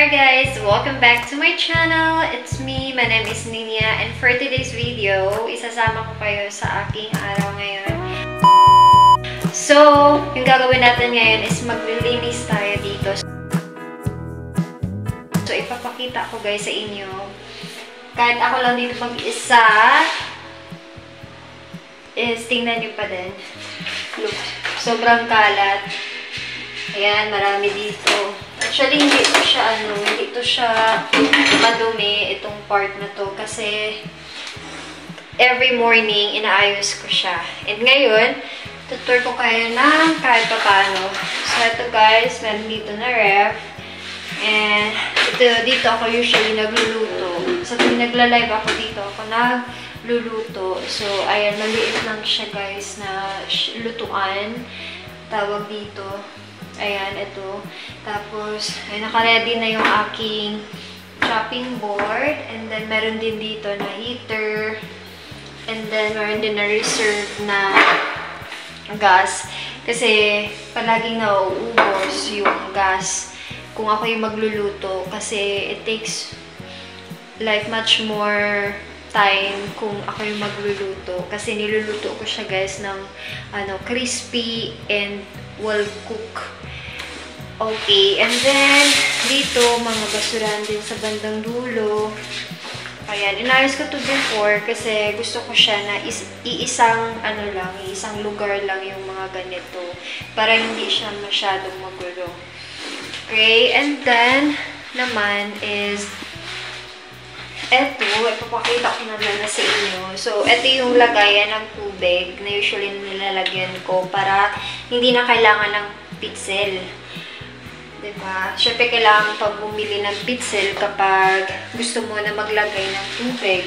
there guys! Welcome back to my channel. It's me, my name is Ninia, and for today's video, isasama ko kayo sa aking araw ngayon. So, yung gagawin natin ngayon is maglilinis tayo dito. So, ipapakita ko guys sa inyo. Kahit ako lang dito mag-isa, is tingnan nyo pa din. Look, sobrang kalat. Ayan, marami dito. Actually, hindi ito siya madumi, itong part na to. Kasi, every morning, inaayos ko siya. And ngayon, tutur ko kayo ng kahit pa paano. So, ito guys, meron dito na ref. And, dito ako usually nagluluto. So, kung nagla-live ako dito, ako nagluluto. So, ayan, maliit lang siya guys na lutuan. Tawag dito. Ayan, ito. Tapos, ay, naka-ready na yung aking chopping board. And then, meron din dito na heater. And then, meron din na reserve na gas. Kasi, palaging nauubos yung gas kung ako yung magluluto. Kasi, it takes like much more time kung ako yung magluluto. Kasi, niluluto ko siya guys ng crispy and well cook. Okay, and then, dito, mga basurahan din sa bandang dulo. Ayan, inayos ko to before kasi gusto ko siya na iisang lugar lang yung mga ganito. Para hindi siya masyadong magulo. Okay, and then, naman is, eto, ipapakita ko na lang sa inyo. So, eto yung lagayan ng tubig na usually nilalagyan ko para hindi na kailangan ng pitsil. Diba? Siyempre, kailangan pag bumili ng pitsil kapag gusto mo na maglagay ng tubig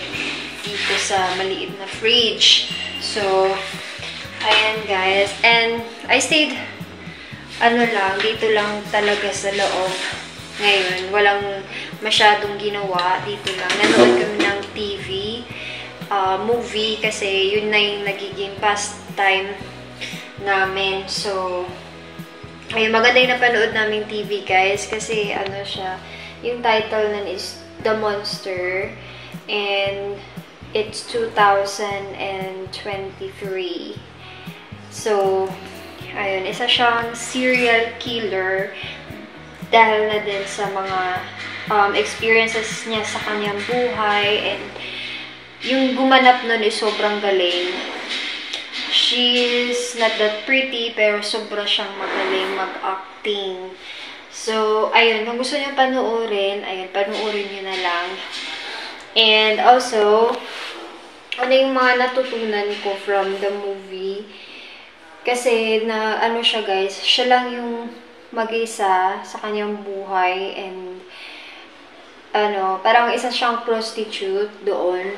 dito sa maliit na fridge. So, ayan guys. And, I stayed, dito lang talaga sa loob. Ngayon, walang masyadong ginawa. Dito lang. Nanood kami ng TV, movie, kasi yun na yung nagiging pastime namin. So, ayun, maganda yung napanood naming TV, guys. Kasi, siya, yung title nun is The Monster. And, it's 2023. So, ayun, isa siyang serial killer dahil na din sa mga experiences niya sa kanyang buhay. And, yung gumanap nun is sobrang galing. She's not that pretty, pero sobra siyang magaling mag-acting. So, ayun, kung gusto niyo panoorin, ayun, panoorin niyo na lang. And also, ano yung mga natutunan ko from the movie? Kasi, siya guys, siya lang yung mag-isa sa kanyang buhay. And, parang isa siyang prostitute doon.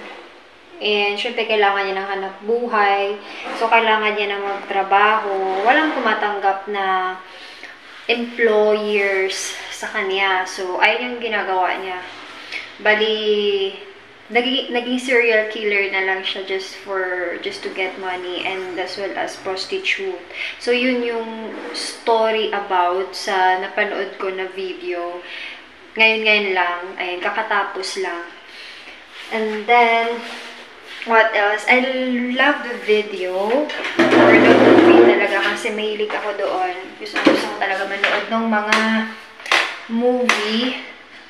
And, syempre, kailangan niya ng hanap buhay. So, kailangan niya na magtrabaho. Walang tumatanggap na employers sa kanya. So, ayun yung ginagawa niya. Bali, naging serial killer na lang siya just to get money and as well as prostitute. So, yun yung story about sa napanood ko na video. Ngayon lang. Ayun, kakatapos lang. And then, what else? I love the video or the movie talaga kasi mahilig ako doon. Gusto ko talaga manood ng mga movie,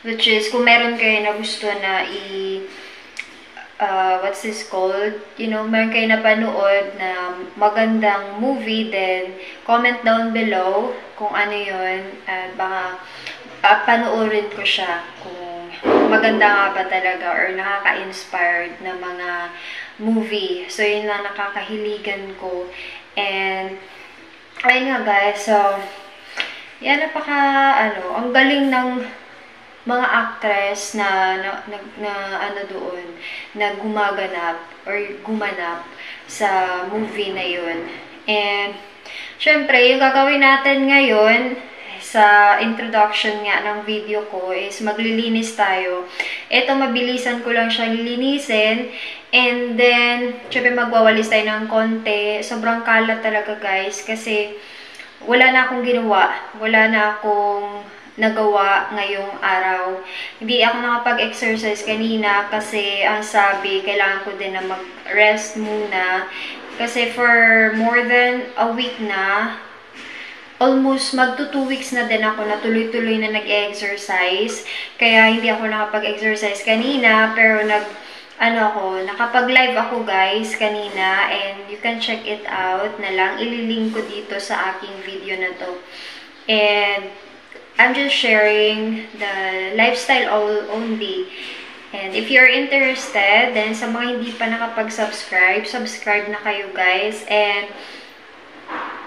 which is kung meron kayo na gusto na what's this called? Meron kayo na panood na magandang movie, then comment down below kung ano yun. Baka panoorin ko siya kung maganda nga ba talaga or nakaka-inspired na mga movie. So, yun lang nakakahiligan ko. And, ayun nga guys. So, yan ang galing ng mga actress na doon, na gumanap sa movie na yun. And, syempre, yung gagawin natin ngayon, sa introduction nga ng video ko is maglilinis tayo. Ito, mabilisan ko lang siya lilinisin. And then, syempre magwawalis tayo ng konti. Sobrang kalat talaga guys kasi wala na akong ginawa. Wala na akong nagawa ngayong araw. Hindi ako nakapag-exercise kanina kasi ang sabi, kailangan ko din na mag-rest muna. Kasi for more than a week na, almost magto 2 weeks na din ako na tuloy-tuloy na nag-exercise. Kaya hindi ako nakapag-exercise kanina, pero nakapag-live ako guys kanina, and you can check it out na lang. Ililink ko dito sa aking video na to. And I'm just sharing the lifestyle only. And if you're interested, then sa mga hindi pa nakapag-subscribe, subscribe na kayo guys. And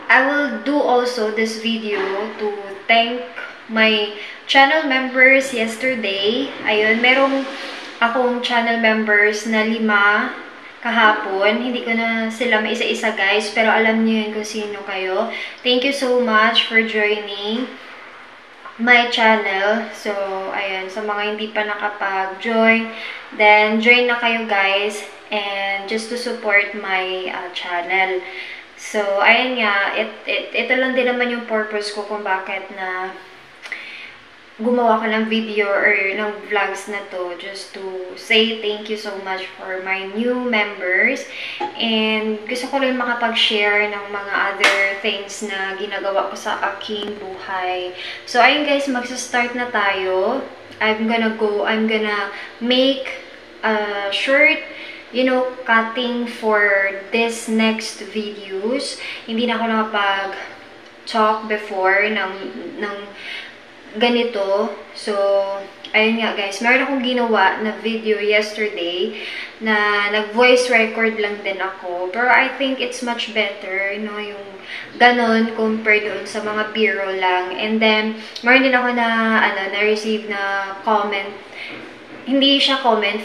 I will do also this video to thank my channel members yesterday. Ayun, merong akong channel members na 5 kahapon. Hindi ko na sila maisa-isa guys, pero alam niyo yun kung sino kayo. Thank you so much for joining my channel. So, ayan, sa mga hindi pa nakapag-join, then join na kayo guys, and just to support my channel. So, ayan nga, ito lang din naman yung purpose ko kung bakit na gumawa ko ng video or ng vlogs na to, just to say thank you so much for my new members. And gusto ko rin makapag-share ng mga other things na ginagawa ko sa aking buhay. So, ayun guys, magsa-start na tayo. I'm gonna make a short, cutting for this next videos. Hindi na ako nakapag-talk before ng ganito. So, ayun nga guys, meron akong ginawa na video yesterday na nag-voice record lang din ako. Pero I think it's much better, yung ganon compared doon sa mga biro lang. And then, meron din ako na-receive na comment. Hindi siya comment,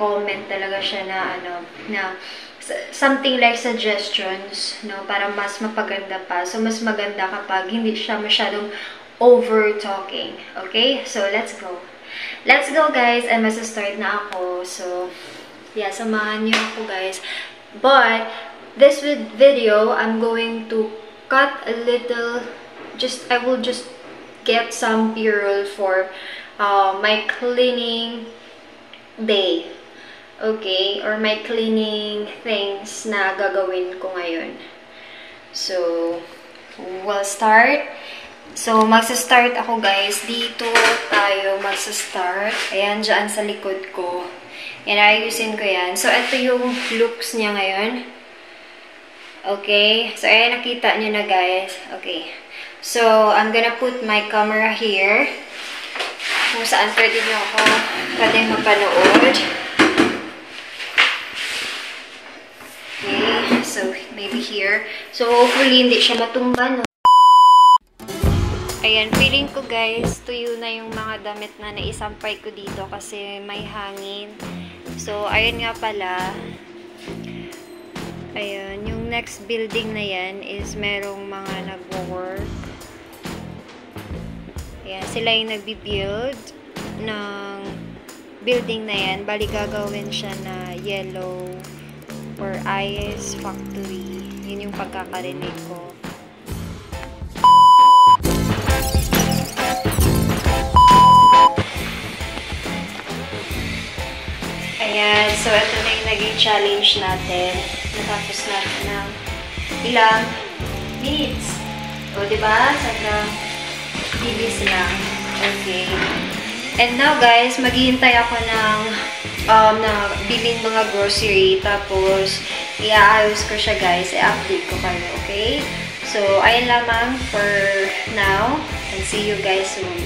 comment talaga siya na something like suggestions, para mas mapaganda pa. So, mas maganda kapag hindi siya masyadong over-talking. Okay? So, let's go. Let's go, guys. And masa-start na ako. So, yeah, samahan niyo ako, guys. But, this video, I'm going to cut a little, I will just get some B-roll for my cleaning day. Okay? Or my cleaning things na gagawin ko ngayon. So, we'll start. So, magsa-start ako guys. Dito tayo magsa-start. Ayan, dyan sa likod ko. Yan, ayusin ko yan. So, ito yung looks niya ngayon. Okay. So, ayan, nakita nyo na guys. Okay. So, I'm gonna put my camera here. Kung saan pwede nyo ako mapanood. Okay. So, maybe here. So, hopefully, hindi siya matumba, no? Ayan, feeling ko guys, tuyo na yung mga damit na naisampay ko dito kasi may hangin. So, ayun nga pala. Ayun, yung next building na yan is merong mga nagwo-work. Ayan, sila yung nagbi-build ng building na yan. Bali, gagawin siya na yellow or ice factory. Yun yung pagkakarinig ko. Ayan, so ito na yung naging challenge natin. Natapos natin ng ilang minutes. O, diba? Sobrang bilis lang. Okay. And now, guys, maghihintay ako ng bilhin mga grocery. Tapos, i-aayos ko siya, guys. I-update ko kayo, okay? So, ayun lamang for now. And see you guys soon.